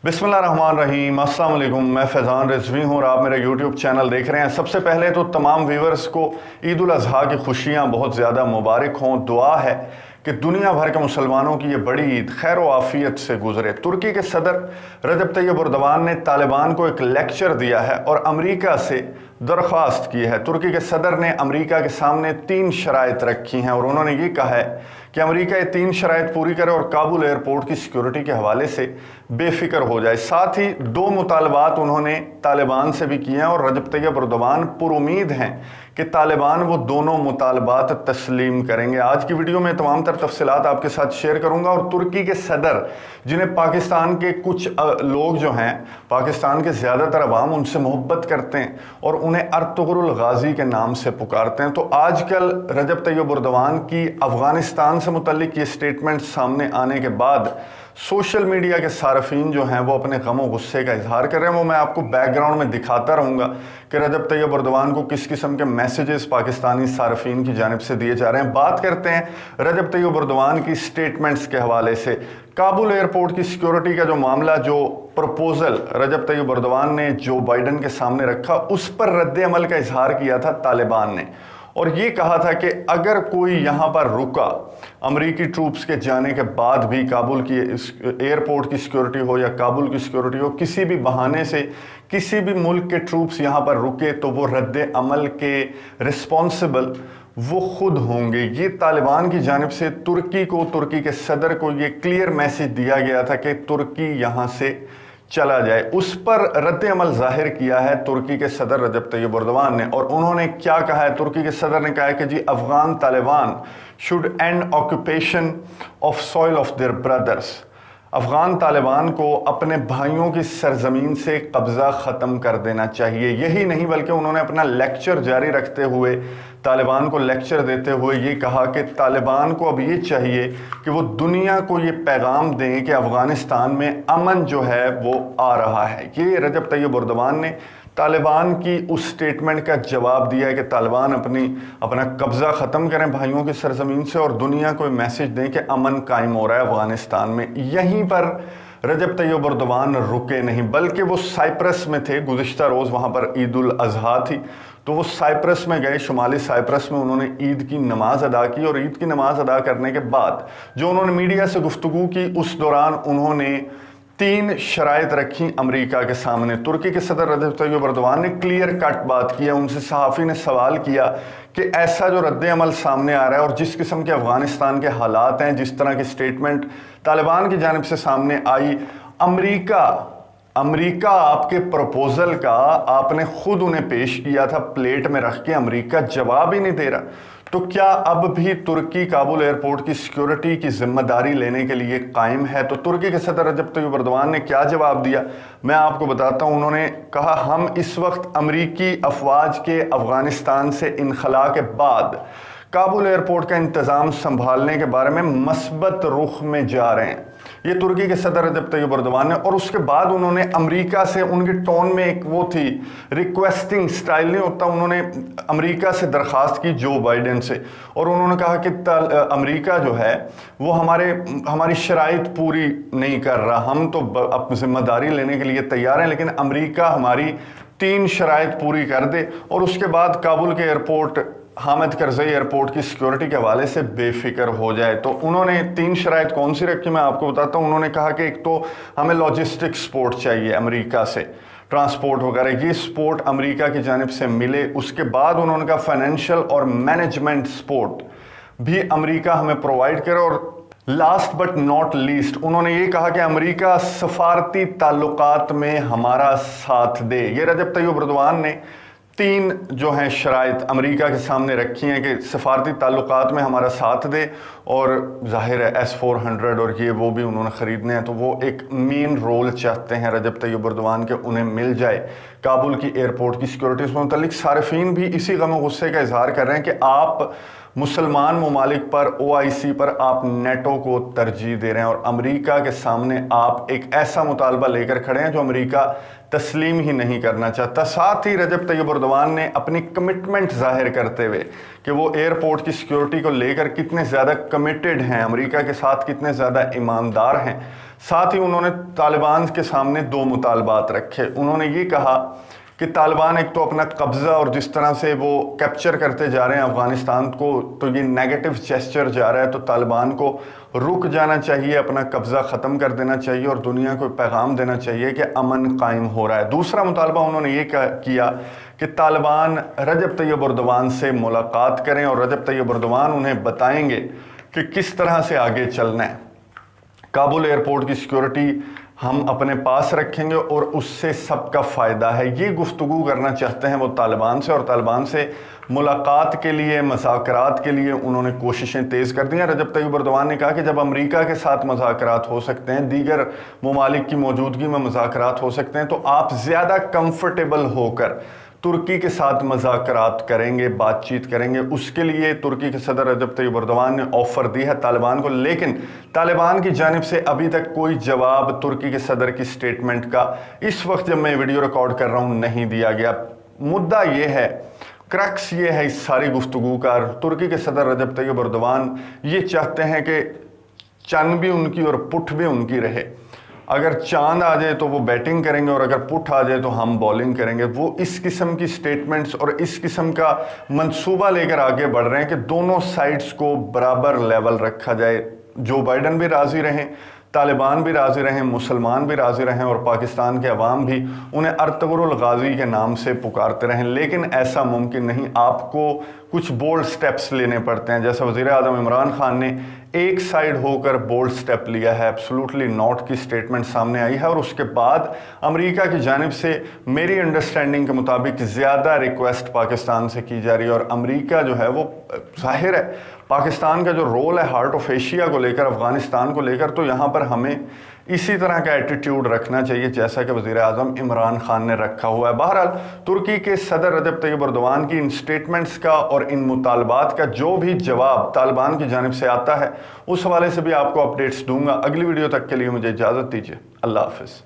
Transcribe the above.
बिस्मिल्लाहिर्रहमानिर्रहीम, अस्सलाम वालेकुम। मैं फैज़ान रिजवी हूँ और आप मेरा यूट्यूब चैनल देख रहे हैं। सबसे पहले तो तमाम व्यूवर्स को ईद उल अज़हा की खुशियाँ बहुत ज़्यादा मुबारक हों। दुआ है कि दुनिया भर के मुसलमानों की ये बड़ी ईद खैर व आफियत से गुजरे। तुर्की के सदर रजब तैयब एर्दोगान ने तालिबान को एक लेक्चर दिया है और अमेरिका से दरख्वास्त की है। तुर्की के सदर ने अमेरिका के सामने 3 शराइत रखी हैं और उन्होंने ये कहा है कि अमेरिका ये 3 शराइत पूरी करे और काबुल एयरपोर्ट की सिक्योरिटी के हवाले से बेफिक्र हो जाए। साथ ही 2 मुतालबात उन्होंने तालिबान से भी किए हैं और रजब तैयब एर्दोगान पुरुमीद हैं कि तालिबान वो दोनों मुतालबात तस्लीम करेंगे। आज की वीडियो में तमाम तर तफसीलात आपके साथ शेयर करूंगा और तुर्की के सदर जिन्हें पाकिस्तान के कुछ लोग जो हैं, पाकिस्तान के ज़्यादातर अवाम उनसे मोहब्बत करते हैं और उन्हें अर्तुगरुल गाजी के नाम से पुकारते हैं। तो आजकल रजब तैयब एर्दोगान की अफ़गानिस्तान से मुतल्लिक ये स्टेटमेंट सामने आने के बाद सोशल मीडिया के सारफीन जो हैं वो अपने गम और गुस्से का इजहार कर रहे हैं। वो मैं आपको बैकग्राउंड में दिखाता रहूँगा कि रजब तैयब एर्दोगान को किस किस्म के मैसेजेस पाकिस्तानी सारफीन की जानिब से दिए जा रहे हैं। बात करते हैं रजब तैयब एर्दोगान की स्टेटमेंट्स के हवाले से। काबुल एयरपोर्ट की सिक्योरिटी का जो मामला, जो प्रपोजल रजब तैयब एर्दोगान ने जो बाइडन के सामने रखा, उस पर रद्द अमल का इजहार किया था तालिबान ने और ये कहा था कि अगर कोई यहाँ पर रुका अमरीकी ट्रूप्स के जाने के बाद भी, काबुल की एयरपोर्ट की सिक्योरिटी हो या काबुल की सिक्योरिटी हो, किसी भी बहाने से किसी भी मुल्क के ट्रूप्स यहाँ पर रुके तो वो रद्द अमल के रिस्पॉन्सिबल वो खुद होंगे। ये तालिबान की जानिब से तुर्की के सदर को ये क्लियर मैसेज दिया गया था कि तुर्की यहाँ से चला जाए। उस पर रद्द अमल जाहिर किया है तुर्की के सदर रजब तैयब एर्दोगान ने और उन्होंने क्या कहा है? तुर्की के सदर ने कहा है कि जी Afghan Taliban should end occupation of soil of their brothers. Afghan Taliban को अपने भाइयों की सरजमीन से कब्ज़ा ख़त्म कर देना चाहिए। यही नहीं बल्कि उन्होंने अपना लेक्चर जारी रखते हुए, तालिबान को लेक्चर देते हुए ये कहा कि तालिबान को अब ये चाहिए कि वो दुनिया को ये पैगाम दें कि अफ़गानिस्तान में अमन जो है वो आ रहा है। ये रजब तैयब एर्दोगान ने तालिबान की उस स्टेटमेंट का जवाब दिया है कि तालिबान अपना कब्ज़ा ख़त्म करें भाइयों की सरजमीन से और दुनिया को मैसेज दें कि अमन कायम हो रहा है अफ़गानिस्तान में। यहीं पर रजब तैयब एर्दोगान रुके नहीं बल्कि वो साइप्रस में थे। गुज़िश्ता रोज़ वहाँ पर ईद उल अज़हा थी तो वो साइप्रस में गए। शुमाली साइप्रस में उन्होंने ईद की नमाज़ अदा की और ईद की नमाज़ अदा करने के बाद जो उन्होंने मीडिया से गुफ्तगू की, उस दौरान उन्होंने 3 शराइत रखी अमेरिका के सामने। तुर्की के सदर रजब तैयब एर्दोगान ने क्लियर कट बात की है। उनसे सहाफ़ी ने सवाल किया कि ऐसा जो रद्द अमल सामने आ रहा है और जिस किस्म के अफ़गानिस्तान के हालात हैं, जिस तरह की स्टेटमेंट तालिबान की जानिब से सामने आई, अमेरिका आपके प्रपोजल का आपने खुद उन्हें पेश किया था प्लेट में रख के, अमेरिका जवाब ही नहीं दे रहा। तो क्या अब भी तुर्की काबुल एयरपोर्ट की सिक्योरिटी की जिम्मेदारी लेने के लिए कायम है? तो तुर्की के सदर रजब तैयब एर्दोगान ने क्या जवाब दिया मैं आपको बताता हूं। उन्होंने कहा, हम इस वक्त अमरीकी अफवाज के अफगानिस्तान से इनखला के बाद काबुल एयरपोर्ट का इंतज़ाम संभालने के बारे में मस्बत रुख में जा रहे हैं। ये तुर्की के सदर रजब तैयब एर्दोगान ने, और उसके बाद उन्होंने अमेरिका से, उनके टोन में एक वो थी, रिक्वेस्टिंग स्टाइल नहीं होता, उन्होंने अमेरिका से दरख्वास्त की जो बाइडन से, और उन्होंने कहा कि अमेरिका जो है वो हमारी शराइत पूरी नहीं कर रहा। हम तो अपनी जिम्मेदारी लेने के लिए तैयार हैं लेकिन अमेरिका हमारी 3 शराइत पूरी कर दे और उसके बाद काबुल के एयरपोर्ट, हामिद करज़ई एयरपोर्ट की सिक्योरिटी के हवाले से बेफिक्र हो जाए। तो उन्होंने 3 शराइत कौन सी रखी मैं आपको बताता हूँ। उन्होंने कहा कि एक तो हमें लॉजिस्टिक सपोर्ट चाहिए अमेरिका से, ट्रांसपोर्ट वगैरह, ये सपोर्ट अमेरिका की जानिब से मिले। उसके बाद उन्होंने कहा फाइनेंशियल और मैनेजमेंट सपोर्ट भी अमेरिका हमें प्रोवाइड करे और लास्ट बट नॉट लीस्ट उन्होंने ये कहा कि अमेरिका सफारती ताल्लुकात में हमारा साथ दे। ये रजब तैयब एर्दोगान ने 3 जो हैं शराइत अमेरिका के सामने रखी हैं कि सफारती ताल्लुकात में हमारा साथ दे और जाहिर है S-400 और ये वो भी उन्होंने ख़रीदने हैं। तो वो एक मेन रोल चाहते हैं रजब तैयब एर्दोगान के उन्हें मिल जाए काबुल की एयरपोर्ट की सिक्योरिटी से मुतल्लिक। सारफीन भी इसी गम गुस्से का इजहार कर रहे हैं कि आप मुसलमान ममालिक पर, OIC पर आप नेटो को तरजीह दे रहे हैं और अमेरिका के सामने आप एक ऐसा मुतालबा लेकर खड़े हैं जो अमेरिका तस्लीम ही नहीं करना चाहता। साथ ही रजब तैयब एर्दोगान ने अपनी कमिटमेंट जाहिर करते हुए कि वो एयरपोर्ट की सिक्योरिटी को लेकर कितने ज़्यादा کمیٹڈ ہیں, امریکہ کے ساتھ کتنے زیادہ ایماندار ہیں. ساتھ ہی انہوں نے طالبان کے سامنے 2 مطالبات رکھے. انہوں نے یہ کہا کہ طالبان ایک تو اپنا قبضہ اور جس طرح سے وہ کیپچر کرتے جا رہے ہیں افغانستان کو, تو یہ نیگیٹو جیسچر جا رہا ہے, تو طالبان کو رک جانا چاہیے, اپنا قبضہ ختم کر دینا چاہیے اور دنیا کو پیغام دینا چاہیے کہ امن قائم ہو رہا ہے. دوسرا مطالبہ انہوں نے یہ کیا کہ طالبان رجب طیب اردوان سے ملاقات کریں اور رجب طیب اردوان انہیں بتائیں گے کہ کس طرح سے آگے چلنا ہے. کابل ایئرپورٹ کی سیکیورٹی ہم اپنے پاس رکھیں گے اور اس سے سب کا فائدہ ہے. یہ گفتگو کرنا چاہتے ہیں وہ طالبان سے, اور طالبان سے ملاقات کے لیے, مذاکرات کے لیے انہوں نے کوششیں تیز کر دی ہیں. رجب طیب اردوان نے کہا کہ جب امریکہ کے ساتھ مذاکرات ہو سکتے ہیں, دیگر ممالک کی موجودگی میں مذاکرات ہو سکتے ہیں, تو آپ زیادہ کمفرٹیبل ہو کر ترکی کے ساتھ مذاکرات کریں گے, بات چیت کریں گے. اس کے لیے ترکی کے صدر رجب طیب اردوان نے آفر دی ہے طالبان کو, لیکن طالبان کی جانب سے ابھی تک کوئی جواب ترکی کے صدر کی سٹیٹمنٹ کا اس وقت جب میں ویڈیو ریکارڈ کر رہا ہوں نہیں دیا گیا. مدعا یہ ہے, کرکس یہ ہے اس ساری گفتگو کا, ترکی کے صدر رجب طیب اردوان یہ چاہتے ہیں کہ چن بھی ان کی اور پٹھ بھی ان کی رہے. اگر چاند آ جائے تو وہ بیٹنگ کریں گے اور اگر پٹھ آ جائے تو ہم بولنگ کریں گے. وہ اس قسم کی سٹیٹمنٹس اور اس قسم کا منصوبہ لے کر آگے بڑھ رہے ہیں کہ دونوں سائڈز کو برابر لیول رکھا جائے. جو بائیڈن بھی راضی رہیں, طالبان بھی راضی رہیں, مسلمان بھی راضی رہیں اور پاکستان کے عوام بھی انہیں ارطغرل غازی کے نام سے پکارتے رہیں. لیکن ایسا ممکن نہیں, آپ کو کچھ بولڈ سٹیپس لینے پڑتے ہیں. جیسا وزیر اعظم عمران خان نے ایک سائیڈ ہو کر بولڈ سٹیپ لیا ہے, ایبسولوٹلی ناٹ کی سٹیٹمنٹ سامنے آئی ہے, اور اس کے بعد امریکہ کی جانب سے میری انڈرسٹینڈنگ کے مطابق زیادہ ریکویسٹ پاکستان سے کی جا رہی ہے. اور امریکہ جو ہے وہ ظاہر ہے پاکستان کا جو رول ہے ہارٹ آف ایشیا کو لے کر, افغانستان کو لے کر, تو یہاں پر ہمیں اسی طرح کا ایٹیٹیوڈ رکھنا چاہیے جیسا کہ وزیر اعظم عمران خان نے رکھا ہوا ہے. بہرحال ترکی کے صدر رجب طیب اردوان کی ان سٹیٹمنٹس کا اور ان مطالبات کا جو بھی جواب طالبان کی جانب سے آتا ہے اس حوالے سے بھی آپ کو اپڈیٹس دوں گا. اگلی ویڈیو تک کے لیے مجھے اجازت دیجیے. اللہ حافظ.